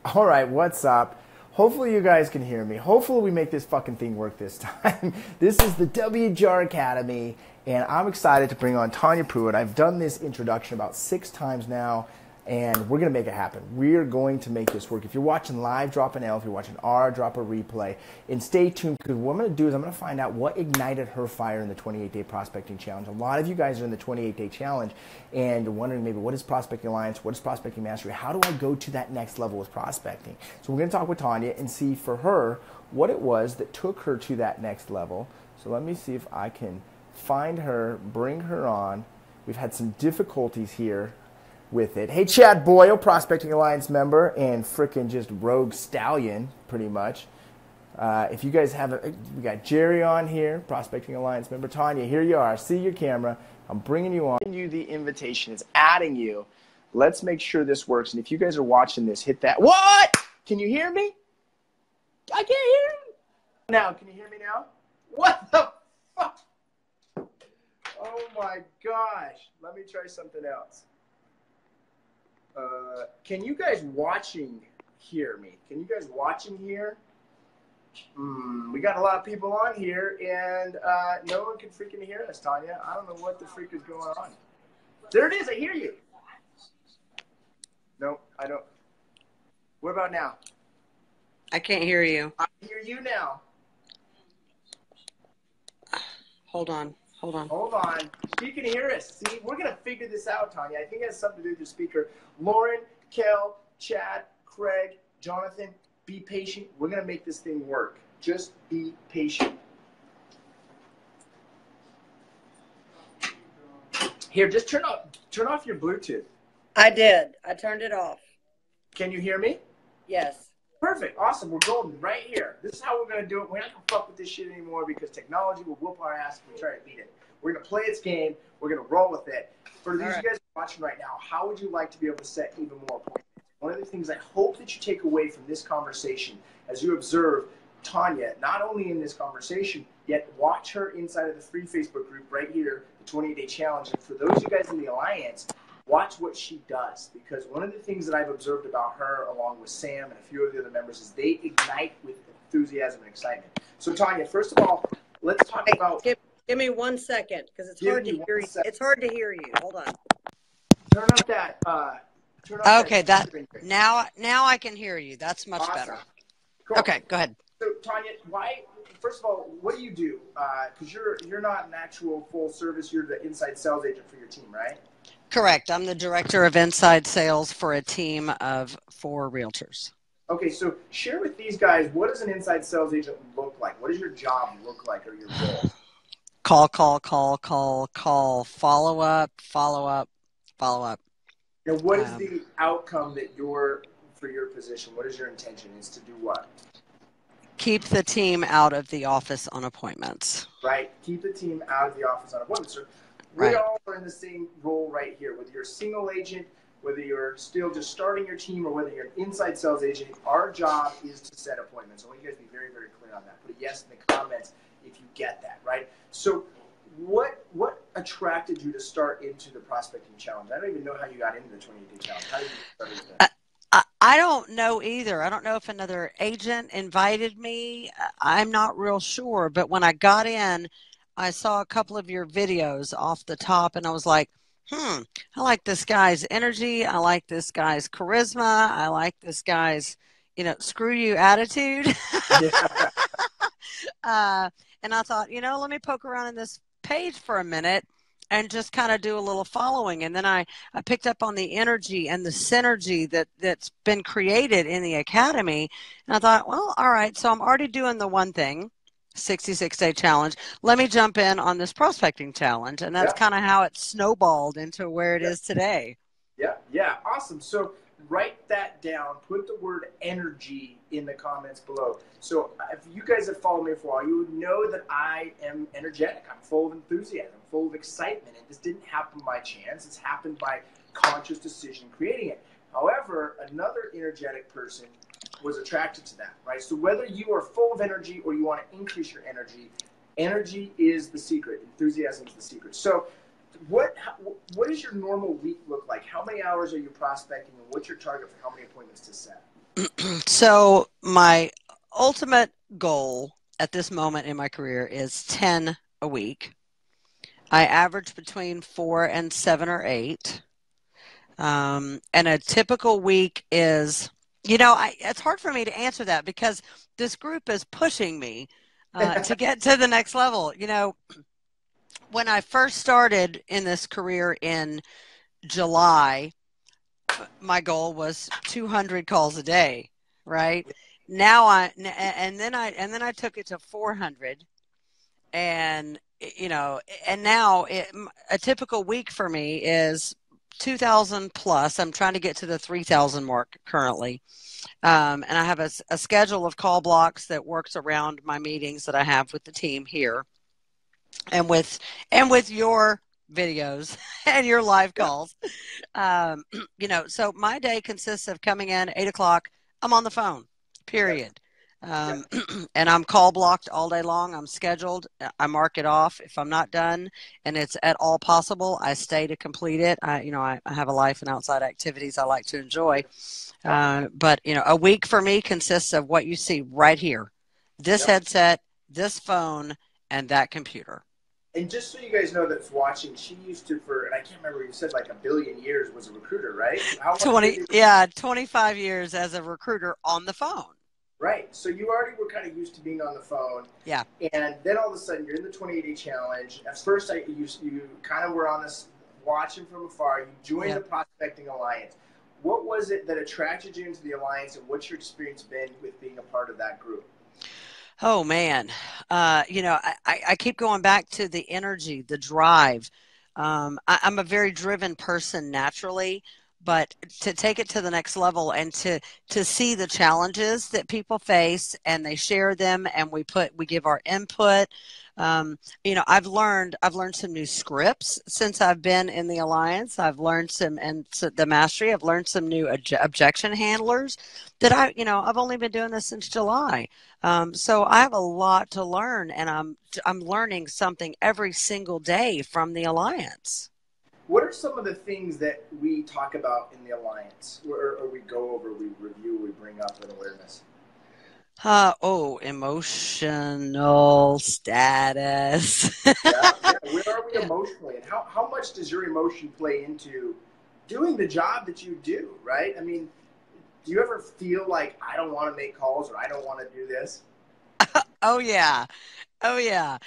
All right, what's up? Hopefully you guys can hear me. Hopefully we make this fucking thing work this time. This is the WJR Academy, and I'm excited to bring on Tonya Pruett. I've done this introduction about 6 times now, and we're going to make it happen. We're going to make this work. If you're watching live, drop an L. If you're watching R, drop a replay. And stay tuned, because what I'm going to do is I'm going to find out what ignited her fire in the 28-day prospecting challenge. A lot of you guys are in the 28-day challenge and wondering maybe what is Prospecting Alliance, what is Prospecting Mastery, how do I go to that next level with prospecting? So we're going to talk with Tonya and see for her what it was that took her to that next level. So let me see if I can find her, bring her on. We've had some difficulties here with it. Hey, Chad Boyle, Prospecting Alliance member and frickin' just rogue stallion, pretty much. If you guys haven't, we got Jerry on here, Prospecting Alliance member. Tonya, here you are. I see your camera. I'm bringing you on. You the invitation. It's adding you. Let's make sure this works. And if you guys are watching this, hit that. What? Can you hear me? I can't hear you. Now, can you hear me now? What the fuck? Oh my gosh. Let me try something else. Can you guys watching hear me? Can you guys watching hear? We got a lot of people on here, and no one can freaking hear us, Tonya. I don't know what the freak is going on. There it is. I hear you. No, I don't. What about now? I can't hear you. I hear you now. Hold on. Hold on. She can hear us. See, we're going to figure this out, Tonya. I think it has something to do with your speaker. Lauren, Kel, Chad, Craig, Jonathan, be patient. We're going to make this thing work. Just be patient. Here, just turn off your Bluetooth. I did. I turned it off. Can you hear me? Yes. Perfect. Awesome. We're golden right here. This is how we're going to do it. We're not going to fuck with this shit anymore because technology will whoop our ass if we try to beat it. We're going to play its game. We're going to roll with it. For these of you guys watching right now, how would you like to be able to set even more appointments? One of the things I hope that you take away from this conversation as you observe Tonya, not only in this conversation, yet watch her inside of the free Facebook group right here, the 28-day challenge. And for those of you guys in the Alliance, watch what she does, because one of the things that I've observed about her, along with Sam and a few of the other members, is they ignite with enthusiasm and excitement. So, Tonya, first of all, let's talk about. Give me 1 second, because it's hard to hear you. It's hard to hear you. Hold on. Turn up that. Okay, that now I can hear you. That's much better. Cool. Okay, go ahead. So, Tonya, why? First of all, what do you do? Because you're not an actual full service. You're the inside sales agent for your team, right? Correct. I'm the director of inside sales for a team of 4 realtors. Okay, so share with these guys, what does an inside sales agent look like? What does your job look like, or your role? Call. Follow up. And what is the outcome that for your position? What is your intention? Is to do what? Keep the team out of the office on appointments. Right. Keep the team out of the office on appointments. So we all are in the same role right here. Whether you're a single agent, whether you're still just starting your team, or whether you're an inside sales agent, our job is to set appointments. I want you guys to be very, very clear on that. Put a yes in the comments if you get that, right? So what attracted you to start into the prospecting challenge? I don't even know how you got into the 28-day challenge. How did you get started with that? I don't know either. I don't know if another agent invited me. I'm not real sure. But when I got in, I saw a couple of your videos off the top, and I was like, I like this guy's energy. I like this guy's charisma. I like this guy's, screw you attitude. And I thought, let me poke around in this page for a minute and just kind of do a little following. And then I picked up on the energy and the synergy that's been created in the academy. And I thought, well, all right, so I'm already doing the one thing, 66-day challenge. Let me jump in on this prospecting challenge. And that's kind of how it snowballed into where it is today. Yeah, awesome. So write that down. Put the word energy in the comments below. So if you guys have followed me for a while, you would know that I am energetic. I'm full of enthusiasm, full of excitement. And this didn't happen by chance. It's happened by conscious decision creating it. However, another energetic person was attracted to that, right? So whether you are full of energy or you want to increase your energy, energy is the secret. Enthusiasm is the secret. So what does your normal week look like? How many hours are you prospecting, and what's your target for how many appointments to set? So my ultimate goal at this moment in my career is 10 a week. I average between 4 and 7 or 8. And a typical week is, it's hard for me to answer that because this group is pushing me to get to the next level. When I first started in this career in July, my goal was 200 calls a day, right? Now and then I took it to 400, and and now a typical week for me is 2,000 plus. I'm trying to get to the 3,000 mark currently. And I have a schedule of call blocks that works around my meetings that I have with the team here, and with your videos and your live Yeah. calls. Um, so my day consists of coming in 8 o'clock. I'm on the phone, Yeah. period. Yeah. And I'm call blocked all day long. I'm scheduled. I mark it off if I'm not done, and it's at all possible. I stay to complete it. I have a life and outside activities I like to enjoy. Yep. But a week for me consists of what you see right here: this Yep. headset, this phone, and that computer. And just so you guys know that's watching, she used to, and I can't remember, you said like a billion years was a recruiter, right? How long did 20, you? yeah, 25 years as a recruiter on the phone. Right. So you already were kind of used to being on the phone. Yeah. And then all of a sudden you're in the 28-day challenge. At first, you kind of were on this watching from afar. You joined the Yep. Prospecting Alliance. What was it that attracted you into the Alliance, and what's your experience been with being a part of that group? Oh man. I keep going back to the energy, the drive. I'm a very driven person naturally, but to take it to the next level and to see the challenges that people face and they share them and we give our input. I've learned some new scripts since I've been in the alliance. I've learned the mastery. I've learned some new objection handlers that I've only been doing this since July. So I have a lot to learn, and I'm learning something every single day from the alliance. What are some of the things that we talk about in the Alliance, or we go over, we review, we bring up in awareness? Emotional status. Yeah, yeah. Where are we emotionally, and how much does your emotion play into doing the job that you do? Right? I mean, do you ever feel like I don't want to make calls or I don't want to do this? Oh yeah. Oh yeah.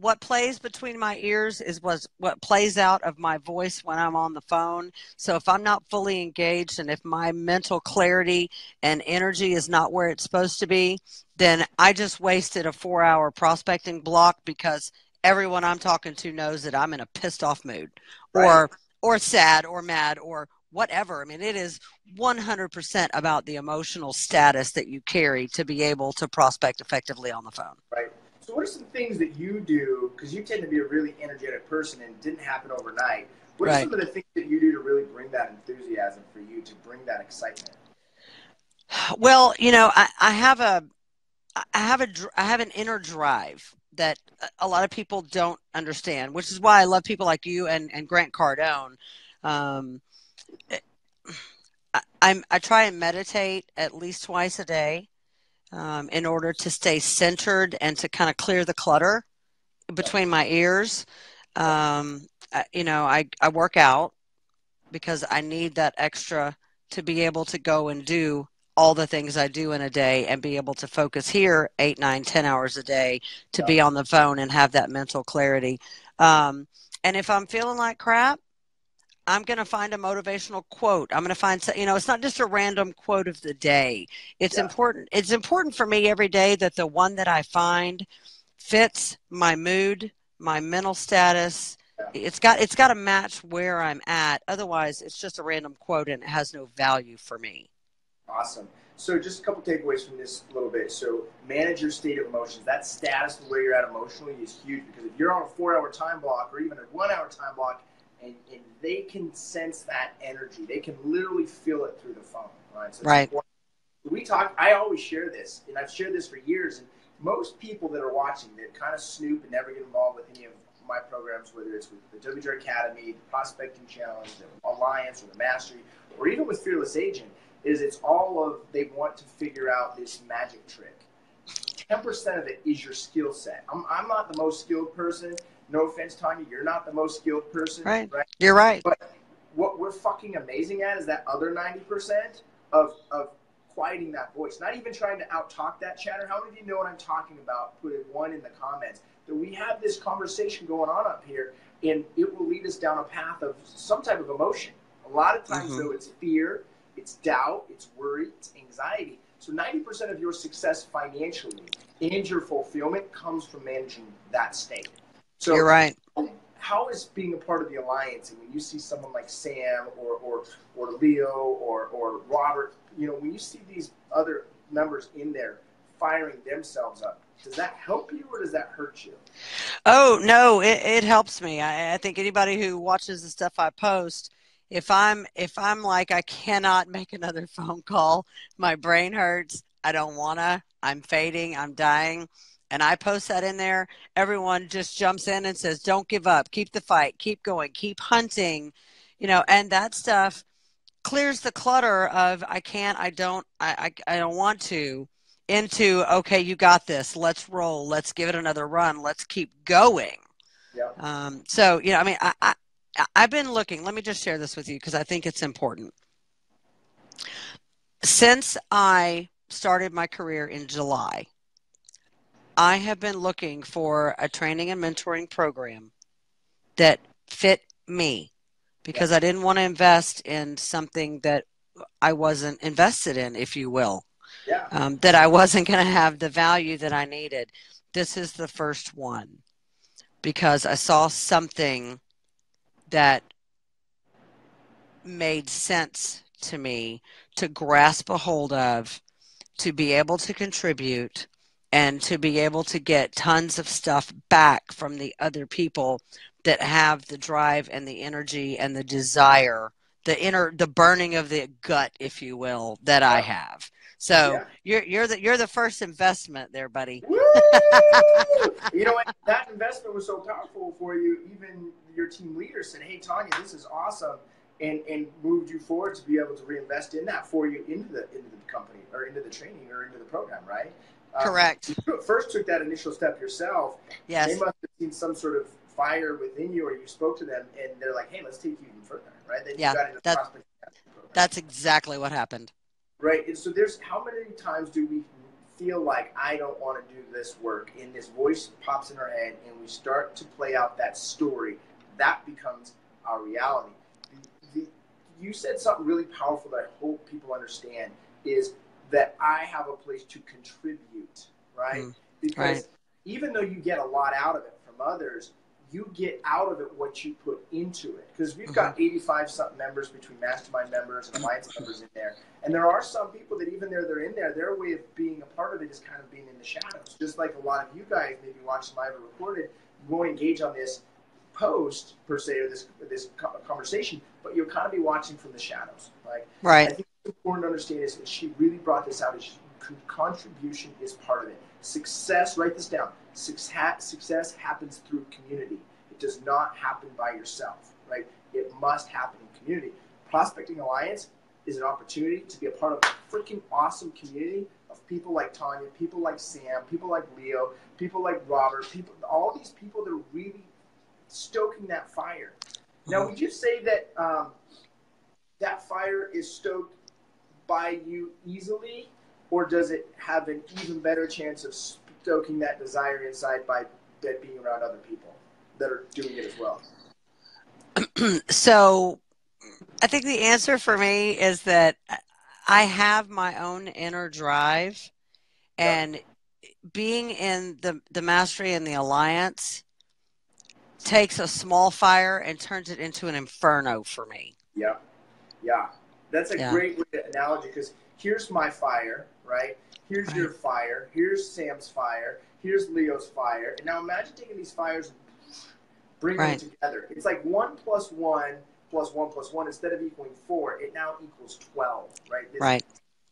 What plays between my ears is what plays out of my voice when I'm on the phone. So if I'm not fully engaged and if my mental clarity and energy is not where it's supposed to be, then I just wasted a 4 hour prospecting block because everyone I'm talking to knows that I'm in a pissed off mood Right. or sad or mad or whatever. I mean, it is 100% about the emotional status that you carry to be able to prospect effectively on the phone. Right. So, what are some things that you do? Because you tend to be a really energetic person and it didn't happen overnight. What are Right. some of the things that you do to really bring that enthusiasm for you, to bring that excitement? Well, I have an inner drive that a lot of people don't understand, which is why I love people like you and Grant Cardone. Um, I try and meditate at least twice a day in order to stay centered and to kind of clear the clutter Yep. between my ears. Yep. I work out because I need that extra to be able to go and do all the things I do in a day and be able to focus here 8, 9, 10 hours a day to be Yep. on the phone and have that mental clarity. Um, and if I'm feeling like crap, I'm going to find a motivational quote. I'm going to find, it's not just a random quote of the day. It's Yeah. important. It's important for me every day that the one that I find fits my mood, my mental status. Yeah. It's got to match where I'm at. Otherwise, it's just a random quote and it has no value for me. Awesome. So, just a couple takeaways from this little bit. So, manage your state of emotions. That status of where you're at emotionally is huge, because if you're on a 4 hour time block or even a 1 hour time block, and they can sense that energy, they can literally feel it through the phone. Right. So, it's Right. important. We talk. I always share this, and I've shared this for years. And most people that are watching that kind of snoop and never get involved with any of my programs, whether it's with the WJR Academy, the Prospecting Challenge, the Alliance, or the Mastery, or even with Fearless Agent, is it's all of they want to figure out this magic trick. 10% of it is your skill set. I'm not the most skilled person. No offense, Tonya, you're not the most skilled person. Right. You're right. But what we're fucking amazing at is that other 90% of quieting that voice. Not even trying to out-talk that chatter. How many of you know what I'm talking about? Put it one in the comments. That we have this conversation going on up here, and it will lead us down a path of some type of emotion. A lot of times, though, it's fear, it's doubt, it's worry, it's anxiety. So 90% of your success financially and your fulfillment comes from managing that state. So you're right. How is being a part of the Alliance, and when you see someone like Sam or Leo or Robert, you know, when you see these other members in there firing themselves up, does that help you or does that hurt you? Oh, no, it helps me. I think anybody who watches the stuff I post, if I'm like, I cannot make another phone call, my brain hurts, I don't want to, I'm fading, I'm dying, and I post that in there, everyone just jumps in and says, don't give up, keep the fight, keep going, keep hunting, you know, and that stuff clears the clutter of I can't, I don't want to, into, okay, you got this, let's roll, let's give it another run, let's keep going. Yeah. So, you know, I mean, I've been looking, let me just share this with you because I think it's important. Since I started my career in July, I have been looking for a training and mentoring program that fit me because I didn't want to invest in something that I wasn't invested in, if you will. Yeah. That I wasn't going to have the value that I needed. This is the first one because I saw something that made sense to me to grasp a hold of, to be able to contribute, and to be able to get tons of stuff back from the other people that have the drive and the energy and the desire, the burning of the gut, if you will, that I have. So you're the first investment there, buddy. Woo! You know what? That investment was so powerful for you. Even your team leader said, "Hey, Tonya, this is awesome," and moved you forward to be able to reinvest in that for you into the company or into the training or into the program, right? Correct. You first took that initial step yourself. Yes. They must have seen some sort of fire within you, or you spoke to them, and they're like, "Hey, let's take you even further," right? Then you got into the prospecting program. That's exactly what happened. Right. And so there's how many times do we feel like I don't want to do this work, and this voice pops in our head, and we start to play out that story. That becomes our reality. You said something really powerful that I hope people understand is that I have a place to contribute, right? Because even though you get a lot out of it from others, you get out of it what you put into it. Because we've got 85-something members between Mastermind members and Alliance members in there. And there are some people that even though they're in there, their way of being a part of it is kind of being in the shadows. Just like a lot of you guys maybe watching live or recorded, you won't engage on this post, per se, or this conversation, but you'll kind of be watching from the shadows. Right. I think what's important to understand is that she really brought this out. Is contribution is part of it. Success, write this down. Success happens through community. It does not happen by yourself, right? It must happen in community. Prospecting Alliance is an opportunity to be a part of a freaking awesome community of people like Tonya, people like Sam, people like Leo, people like Robert, all these people that are really stoking that fire. Now, would you say that that fire is stoked by you easily, or does it have an even better chance of stoking that desire inside by being around other people that are doing it as well? So I think the answer for me is that I have my own inner drive, and being in the mastery and the alliance takes a small fire and turns it into an inferno for me. Yeah. That's a great analogy, because here's my fire, right? Here's your fire. Here's Sam's fire. Here's Leo's fire. And now imagine taking these fires and bringing them together. It's like 1 + 1 + 1 + 1, instead of equaling 4, it now equals 12, right? This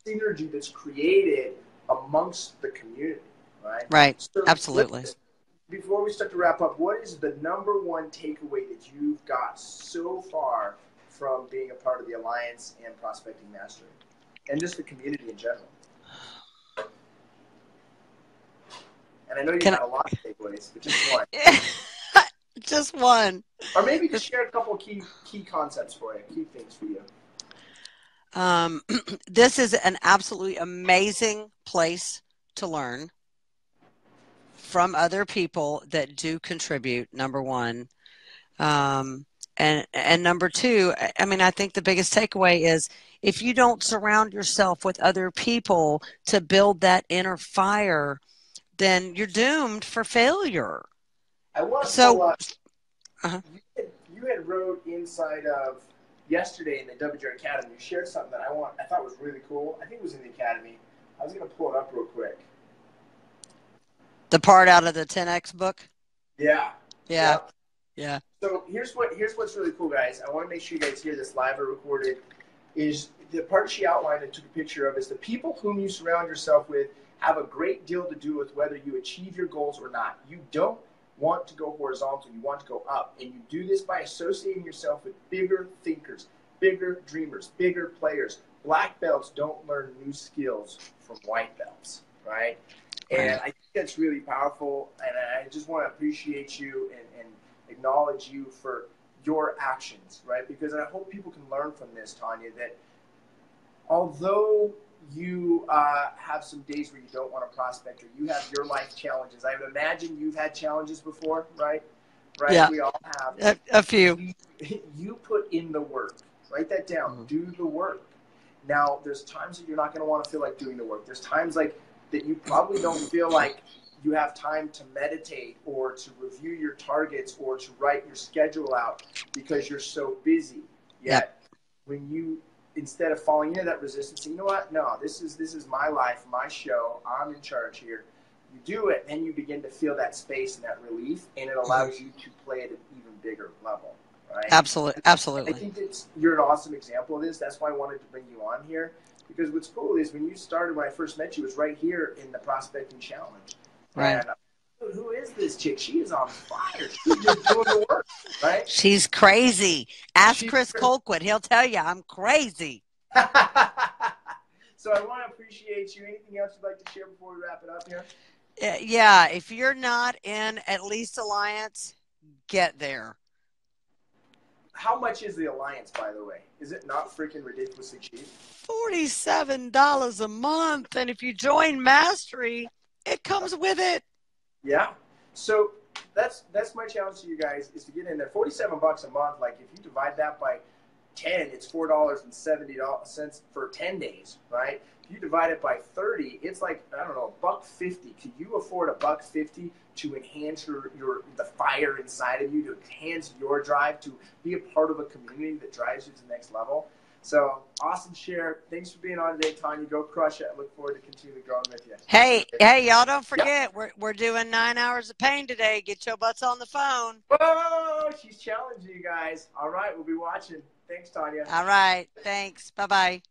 synergy that's created amongst the community, right? Right. So absolutely. before we start to wrap up, what is the number one takeaway that you've got so far from being a part of the Alliance and Prospecting Mastery, and just the community in general? And I know you've got a lot of takeaways, but just one. Just one. Or maybe just share a couple key concepts for you, key things for you. This is an absolutely amazing place to learn from other people that do contribute, number one. And number two, I mean, I think the biggest takeaway is if you don't surround yourself with other people to build that inner fire, then you're doomed for failure. I want to pull up. You had wrote inside of yesterday in the WJR Academy, you shared something that I thought was really cool. I think it was in the Academy. I was going to pull it up real quick. The part out of the 10X book? Yeah. Yeah. So here's what's really cool, guys. I want to make sure you guys hear this live or recorded. Is the part she outlined and took a picture of is the people whom you surround yourself with have a great deal to do with whether you achieve your goals or not. You don't want to go horizontal, you want to go up. And you do this by associating yourself with bigger thinkers, bigger dreamers, bigger players. Black belts don't learn new skills from white belts, right? And I think that's really powerful, and I just want to appreciate you and acknowledge you for your actions, right? Because I hope people can learn from this, Tonya, that although you have some days where you don't want to prospect or you have your life challenges, I would imagine you've had challenges before, right? Right? Yeah. We all have. A few. You put in the work. Write that down. Mm-hmm. Do the work. Now, there's times that you're not going to want to feel like doing the work. There's times like that you probably don't feel like you have time to meditate or to review your targets or to write your schedule out because you're so busy. Yet, when you, instead of falling into that resistance, you know what? No, this is my life, my show. I'm in charge here. You do it, and you begin to feel that space and that relief, and it allows you to play at an even bigger level. Right? Absolutely. I think you're an awesome example of this. That's why I wanted to bring you on here. Because what's cool is when you started, when I first met you, was right here in the Prospecting Challenge. Right. And who is this chick? She is on fire. She's just doing the work, right? She's crazy. Ask Chris Colton. He'll tell you I'm crazy. So I want to appreciate you. Anything else you'd like to share before we wrap it up here? Yeah. If you're not in at least Alliance, get there. How much is the Alliance, by the way? Is it not freaking ridiculously cheap? $47 a month. And if you join Mastery, it comes with it. Yeah. So that's my challenge to you guys is to get in there. $47 a month. Like if you divide that by 10, it's $4.70 for 10 days, right? If you divide it by 30, it's like, I don't know, $1.50. Can you afford $1.50 to enhance the fire inside of you, to enhance your drive, to be a part of a community that drives you to the next level? So awesome share. Thanks for being on today, Tonya. Go crush it. I look forward to continuing growing with you. Hey, y'all don't forget, we're doing 9 hours of pain today. Get your butts on the phone. Whoa, she's challenging you guys. All right, we'll be watching. Thanks, Tonya. All right, thanks. Bye-bye.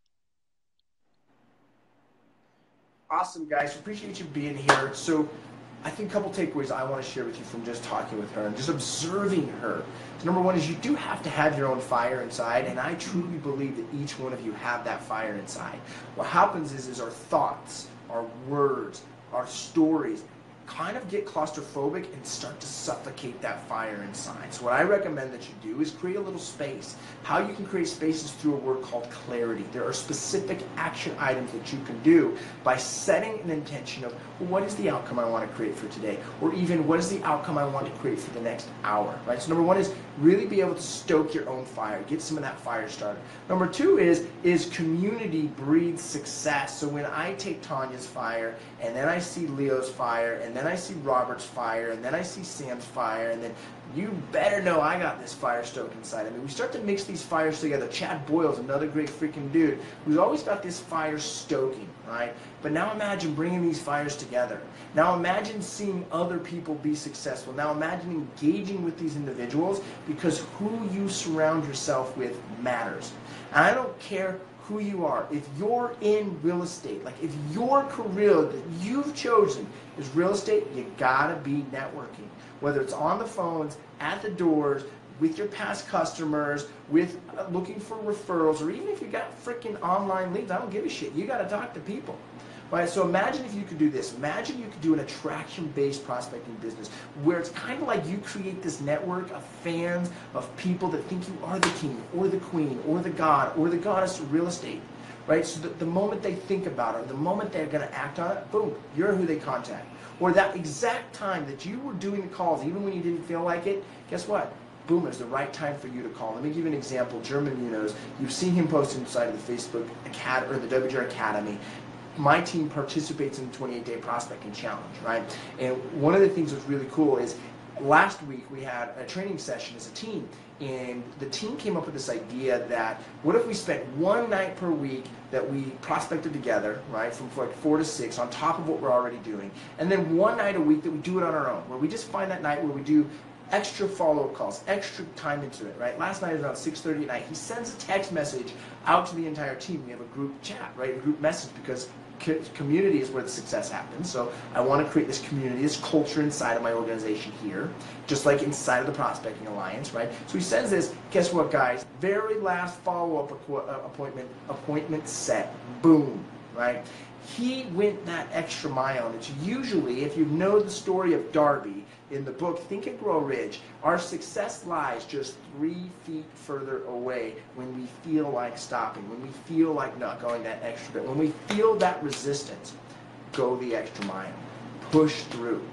Awesome, guys. Appreciate you being here. So I think a couple takeaways I want to share with you from just talking with her and just observing her. So number one is you do have to have your own fire inside, and I truly believe that each one of you have that fire inside. What happens is our thoughts, our words, our stories kind of get claustrophobic and start to suffocate that fire inside. So what I recommend that you do is create a little space. How you can create space is through a word called clarity. There are specific action items that you can do by setting an intention of what is the outcome I want to create for today, or even what is the outcome I want to create for the next hour, right? So number one is really be able to stoke your own fire, get some of that fire started. Number two is community breeds success. So when I take Tonya's fire, and then I see Leo's fire, and then I see Robert's fire, and then I see Sam's fire, and then you better know I got this fire stoked inside of me. We start to mix these fires together. Chad Boyle's another great freaking dude who's always got this fire stoking, right? But now imagine bringing these fires together. Now imagine seeing other people be successful. Now imagine engaging with these individuals, because who you surround yourself with matters. And I don't care who you are, if you're in real estate, like if your career that you've chosen is real estate, you gotta be networking. Whether it's on the phones, at the doors, with your past customers, with looking for referrals, or even if you got freaking online leads, I don't give a shit. You gotta talk to people. Right, so imagine if you could do this. Imagine you could do an attraction-based prospecting business where it's kind of like you create this network of fans, of people that think you are the king or the queen or the god or the goddess of real estate. Right, so the moment they think about it, or the moment they're going to act on it, boom, you're who they contact. Or that exact time that you were doing the calls, even when you didn't feel like it, guess what? Boom, it's the right time for you to call. Let me give you an example. German Munoz, you've seen him post inside of the Facebook Academy, or the WGR Academy. My team participates in the 28-day prospecting challenge, right? And one of the things that's really cool is last week we had a training session as a team, and the team came up with this idea that what if we spent one night per week that we prospected together, right, from like 4 to 6 on top of what we're already doing, and then one night a week that we do it on our own, where we just find that night where we do extra follow-up calls, extra time into it, right? Last night around 6:30 at night, he sends a text message out to the entire team. We have a group chat, right? A group message, because community is where the success happens. So I want to create this community, this culture inside of my organization here, just like inside of the Prospecting Alliance, right? So he sends this, guess what, guys? Very last follow-up appointment set, boom, right? He went that extra mile, and it's usually, if you know the story of Darby in the book Think and Grow Rich, our success lies just 3 feet further away when we feel like stopping, when we feel like not going that extra bit, when we feel that resistance. Go the extra mile, push through.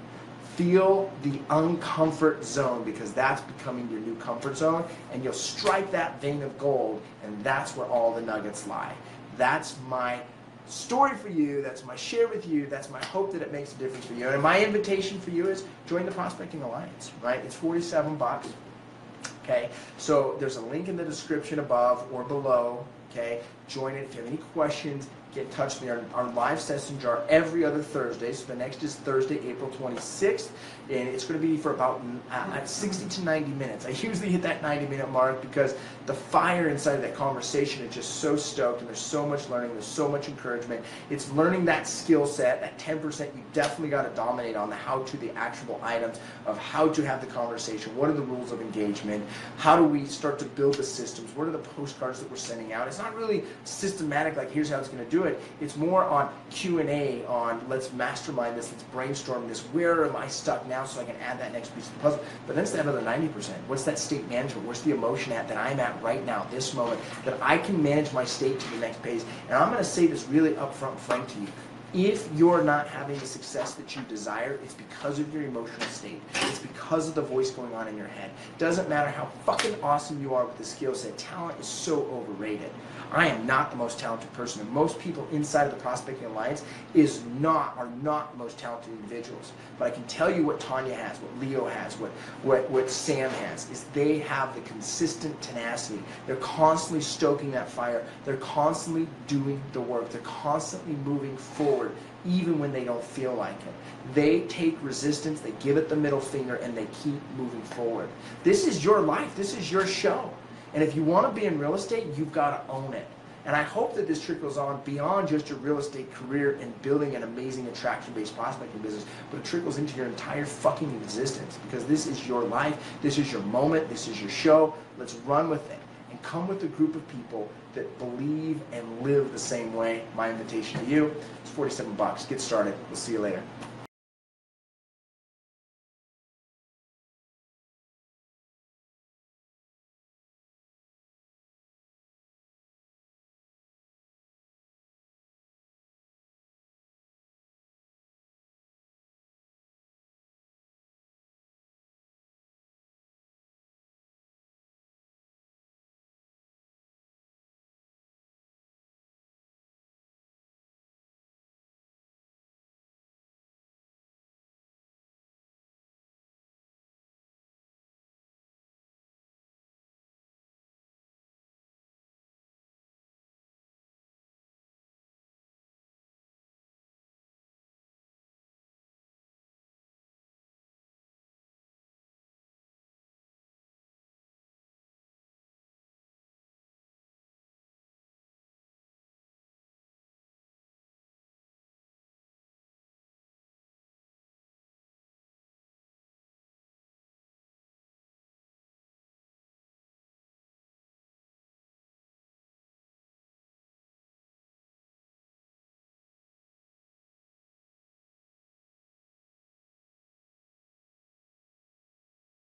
Feel the uncomfort zone, because that's becoming your new comfort zone, and you'll strike that vein of gold, and that's where all the nuggets lie. That's my story for you, that's my share with you, that's my hope that it makes a difference for you. And my invitation for you is join the Prospecting Alliance, right? It's $47, okay? So there's a link in the description above or below, okay? Join it. If you have any questions, get in touch with me. Our live sessions are every other Thursday. So the next is Thursday, April 26th, and it's going to be for about 60 to 90 minutes. I usually hit that 90-minute mark because the fire inside of that conversation is just so stoked, and there's so much learning, there's so much encouragement. It's learning that skill set, that 10% you definitely got to dominate on, the how-to, the actionable items of how to have the conversation. What are the rules of engagement? How do we start to build the systems? What are the postcards that we're sending out? It's not really systematic, like here's how it's going to do it. It's more on Q&A, on let's mastermind this, let's brainstorm this. Where am I stuck now so I can add that next piece of the puzzle? But then it's that other 90%. What's that state management? What's the emotion at that I'm at right now, this moment, that I can manage my state to the next page? And I'm going to say this really upfront frank to you. If you're not having the success that you desire, it's because of your emotional state. It's because of the voice going on in your head. Doesn't matter how fucking awesome you are with the skill set. Talent is so overrated. I am not the most talented person, and most people inside of the Prospecting Alliance are not the most talented individuals. But I can tell you what Tonya has, what Leo has, what Sam has, is they have the consistent tenacity. They're constantly stoking that fire. They're constantly doing the work. They're constantly moving forward, even when they don't feel like it. They take resistance, they give it the middle finger, and they keep moving forward. This is your life. This is your show. And if you want to be in real estate, you've got to own it. And I hope that this trickles on beyond just your real estate career and building an amazing attraction-based prospecting business, but it trickles into your entire fucking existence, because this is your life, this is your moment, this is your show. Let's run with it and come with a group of people that believe and live the same way. My invitation to you is $47. Get started. We'll see you later.